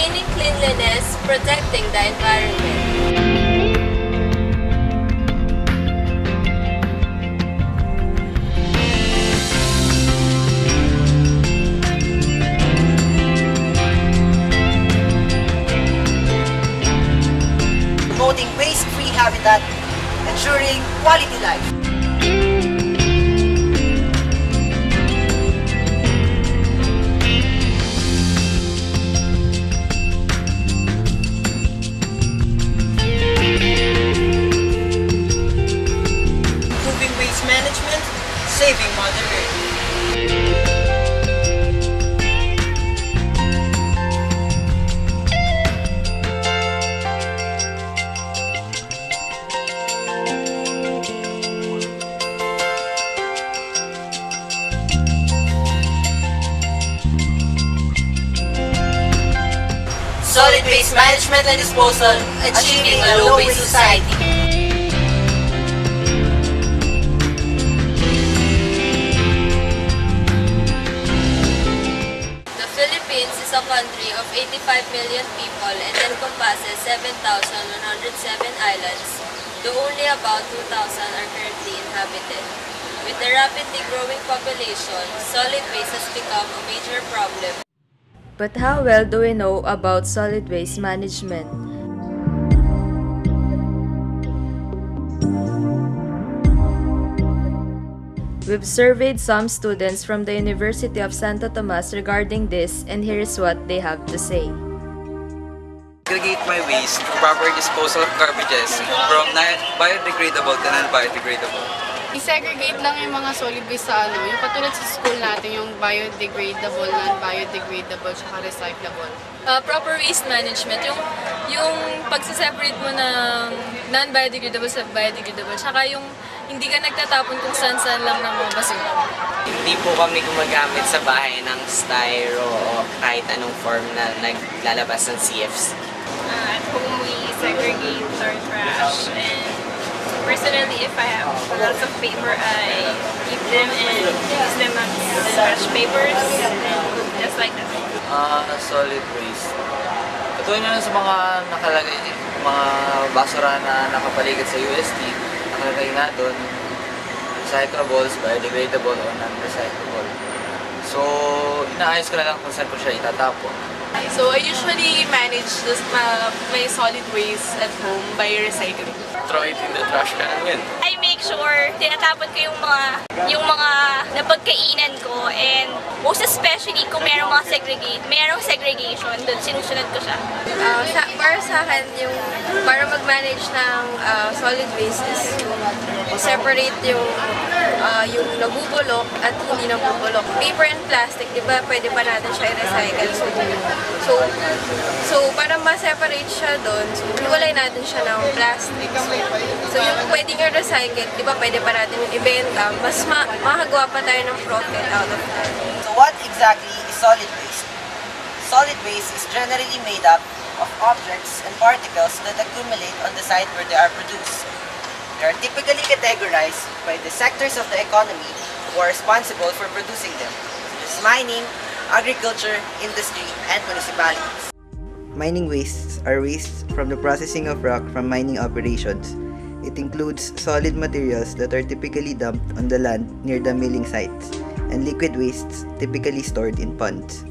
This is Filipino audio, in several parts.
maintaining cleanliness, protecting the environment. Promoting waste-free habitat, ensuring quality life. Improving waste management, saving Mother Earth. Solid waste management and disposal, achieving a low-waste society. The Philippines is a country of 85 million people and encompasses 7,107 islands, though only about 2,000 are currently inhabited. With the rapidly growing population, solid waste has become a major problem. But how well do we know about solid waste management? We've surveyed some students from the University of Santo Tomas regarding this, and here is what they have to say. Segregate my waste for proper disposal of garbages from biodegradable to non-biodegradable. I-segregate lang yung mga solid waste sa yung katulad sa school natin, yung biodegradable, non-biodegradable, tsaka recyclable. Proper waste management, yung pagsaseparate mo ng non-biodegradable sa biodegradable, tsaka yung hindi ka nagtatapon kung saan-saan lang ng mga basura. Hindi po kami gumagamit sa bahay ng styro o kahit anong form na naglalabas ng CFC. At home, we segregate our trash, and personally, if I have lots of paper, I keep them and use them as trash papers, and just like that. Solid waste. Katulad na sa mga nakalagay, mga basura na nakapaligid sa UST, nakalagay nga doon, recyclables, biodegradable, o non-recyclable. So, inaayos ko na lang kung saan ko siya itatapon. So, I usually manage my solid waste at home by recycling. Throw it in the trash can again. I make sure tinatapon ko yung mga napagkainan ko, and most especially kung merong segregation, doon sinusunod ko siya. Para sa akin, para mag-manage ng solid waste is separate yung nabubulok at hindi nabubulok. Paper and plastic, di ba, pwede pa natin siya i-recycle. So para ma-separate siya doon, so hiwalay natin siya ng plastic. So yung pwedeng i-recycle, di ba, pwede pa natin ibenta, mas makagawa pa tayo ng profit out of that. So what exactly is solid waste? Solid waste is generally made up of objects and particles that accumulate on the site where they are produced. They are typically categorized by the sectors of the economy who are responsible for producing them, such as mining, agriculture, industry, and municipalities. Mining wastes are wastes from the processing of rock from mining operations. It includes solid materials that are typically dumped on the land near the milling sites, and liquid wastes typically stored in ponds.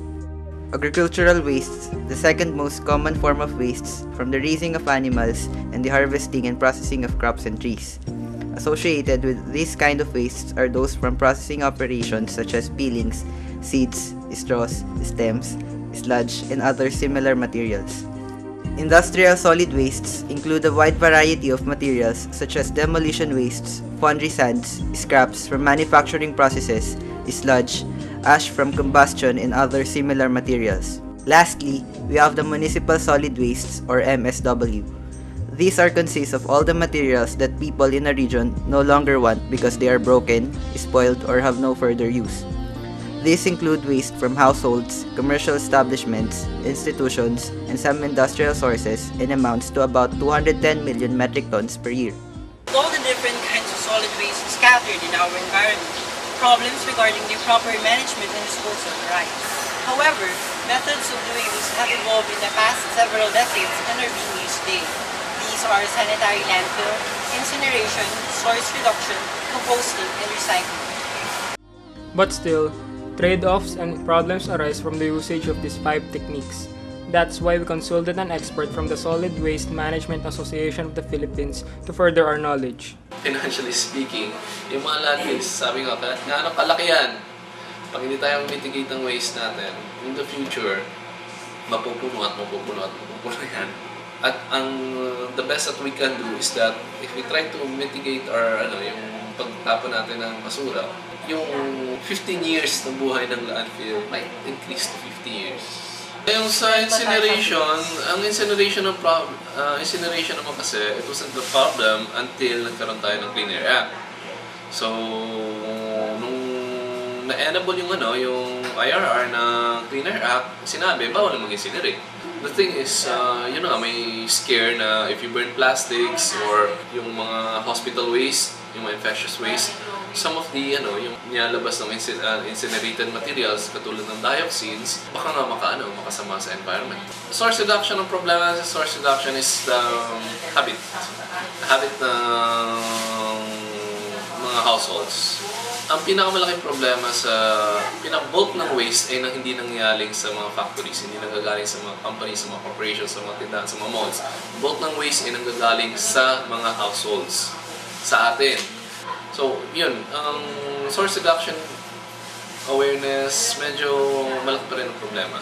Agricultural wastes, the second most common form of wastes from the raising of animals and the harvesting and processing of crops and trees. Associated with these kind of wastes are those from processing operations such as peelings, seeds, straws, stems, sludge, and other similar materials. Industrial solid wastes include a wide variety of materials such as demolition wastes, foundry sands, scraps from manufacturing processes, sludge, ash from combustion, and other similar materials. Lastly, we have the municipal solid wastes or MSW. These are consist of all the materials that people in a region no longer want because they are broken, spoiled, or have no further use. These include waste from households, commercial establishments, institutions, and some industrial sources in amounts to about 210 million metric tons per year. With all the different kinds of solid waste scattered in our environment, problems regarding their proper management and disposal arise. However, Methods of doing this have evolved in the past several decades and are being used today. These are sanitary landfill, incineration, source reduction, composting, and recycling. But still, trade-offs and problems arise from the usage of these 5 techniques. That's why we consulted an expert from the Solid Waste Management Association of the Philippines to further our knowledge. Financially speaking, yung mga landfills, sabi nga, kalaki yan. Pag hindi tayo mitigate ng waste natin, in the future, mapupuno yan. At the best that we can do is that if we try to mitigate yung pagtapon natin ng basura, yung 15 years ng buhay ng landfill might increase to 50 years. Yung sa incineration, ang incineration naman kasi, it wasn't the problem until nagkaroon tayo ng Clean Air Act. So, nung na-enable yung IRR na Clean Air Act, sinabi, bawal na mag-incinerate. The thing is, may scare na if you burn plastics or yung mga hospital waste, yung mga infectious waste, some of the, yung nilalabas ng incinerated materials katulad ng dioxins, baka nga makasama sa environment. Source reduction, ang problema sa source reduction is the habit. Habit ng mga households. Ang pinakamalaking problema sa bulk ng waste ay hindi nangyaling sa mga factories, hindi nanggagaling sa mga companies, sa mga corporations, sa mga tindahan, sa mga malls. Bulk ng waste ay nanggagaling sa mga households, sa atin. So, yun, ang source reduction awareness, medyo malaki pa rin ang problema.